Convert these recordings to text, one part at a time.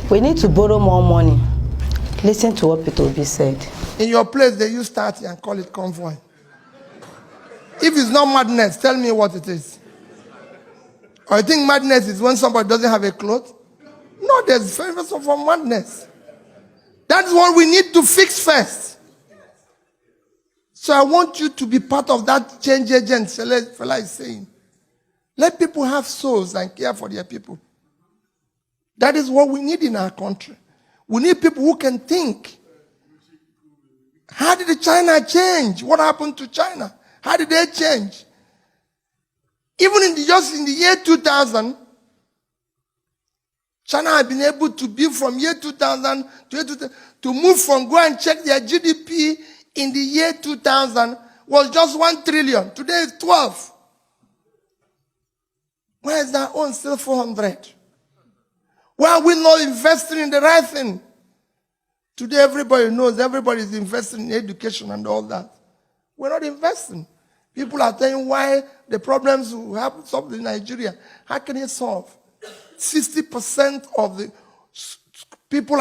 We need to borrow more money. Listen to what Peter Obi said. In your place, they use 30 and call it convoy. If it's not madness, tell me what it is. Or you think madness is when somebody doesn't have a cloth? No, there's favors for madness. That's what we need to fix first. So I want you to be part of that change agent fella is saying. Let people have souls and care for their people. That is what we need in our country. We need people who can think. How did China change? What happened to China? How did they change? Even just in the year 2000, China had been able to be from year 2000 to year 2000, to move from, go and check their GDP in the year 2000 was just 1 trillion. Today it's 12. Why is our own still 400? Why are we not investing in the right thing? Today everybody knows, everybody is investing in education and all that. We're not investing. People are telling why the problems we have solved in Nigeria. How can it solve? 60% of the people,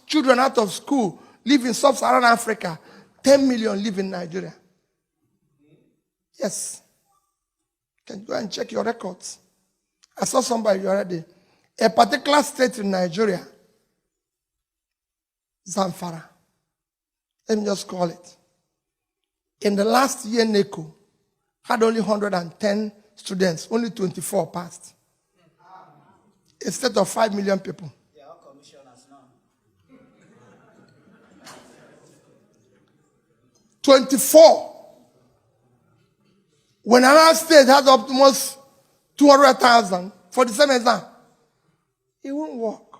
children out of school live in sub-Saharan Africa. 10 million live in Nigeria. Yes. You can go and check your records. I saw somebody the other day. A particular state in Nigeria, Zamfara. Let me just call it. In the last year, NECO had only 110 students. Only 24 passed. A state of 5 million people. They are all commissioners now. 24. When another state has almost 200,000 for the same exam, it won't work.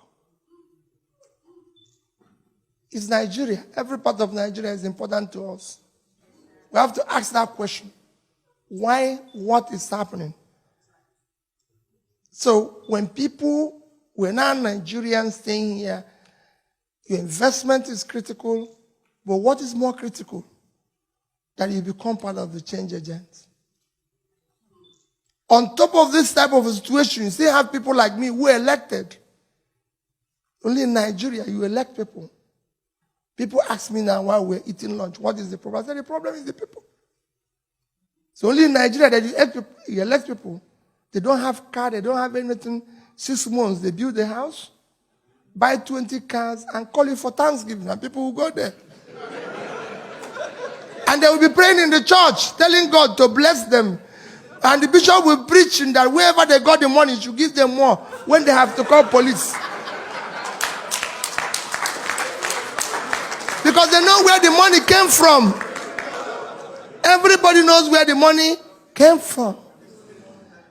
It's Nigeria. Every part of Nigeria is important to us. We have to ask that question. Why? What is happening? So when people, we're now Nigerians staying here, your investment is critical, but what is more critical? That you become part of the change agent. On top of this type of situation, you still have people like me who are elected. Only in Nigeria, you elect people. People ask me now while we're eating lunch, what is the problem? I said, the problem is the people. So only in Nigeria that you elect people. They don't have car, they don't have anything. 6 months, they build a house, buy 20 cars, and call it for Thanksgiving, and people will go there. And they will be praying in the church, telling God to bless them. And the bishop will preach in that wherever they got the money, he should give them more when they have to call police. Because they know where the money came from. Everybody knows where the money came from.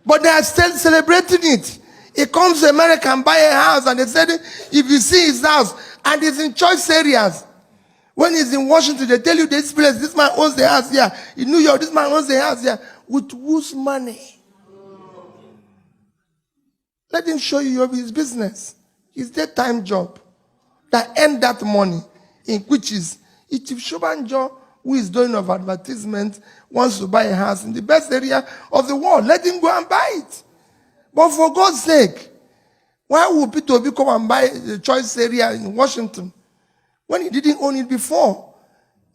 But they are still celebrating it. He comes to America and buy a house, and they said if you see his house, and it's in choice areas. When he's in Washington, they tell you this place, this man owns the house here. In New York, this man owns the house here. With whose money? Let him show you his business. His daytime job. That earn that money. In which is, if Shobanjo, who is doing of advertisement, wants to buy a house in the best area of the world, let him go and buy it. But for God's sake, why would Peter Obi come and buy the choice area in Washington when he didn't own it before?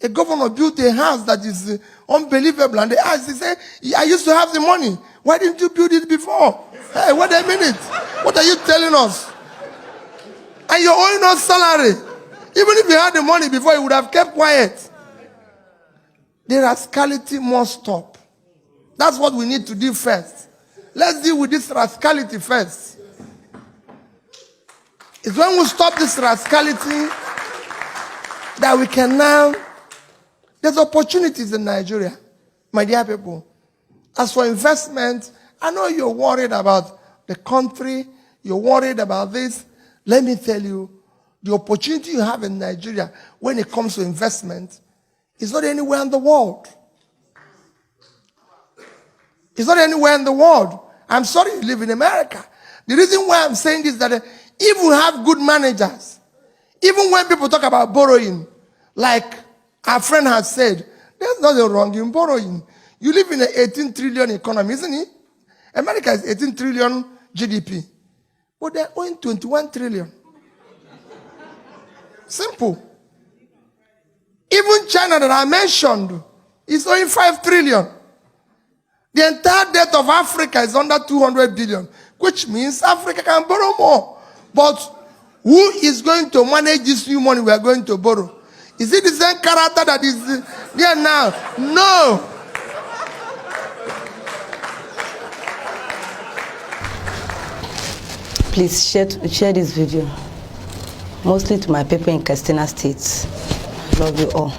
A governor built a house that is unbelievable, and they asked, he said, I used to have the money. Why didn't you build it before? Hey, wait a minute. What are you telling us? And you're owing us salary. Even if you had the money before, you would have kept quiet. The rascality must stop. That's what we need to do first. Let's deal with this rascality first. It's when we stop this rascality that we can now... There's opportunities in Nigeria, my dear people. As for investment, I know you're worried about the country. You're worried about this. Let me tell you, the opportunity you have in Nigeria when it comes to investment is not anywhere in the world. It's not anywhere in the world. I'm sorry you live in America. The reason why I'm saying this is that if we have good managers, even when people talk about borrowing, like our friend has said, there's nothing wrong in borrowing. You live in an 18 trillion economy, isn't it? America is 18 trillion GDP. But they're owing 21 trillion. Simple. Even China that I mentioned is owing 5 trillion. The entire debt of Africa is under 200 billion, which means Africa can borrow more. But who is going to manage this new money we are going to borrow? Is it the same character that is there now? No. Please share this video, mostly to my people in Katsina State. Love you all.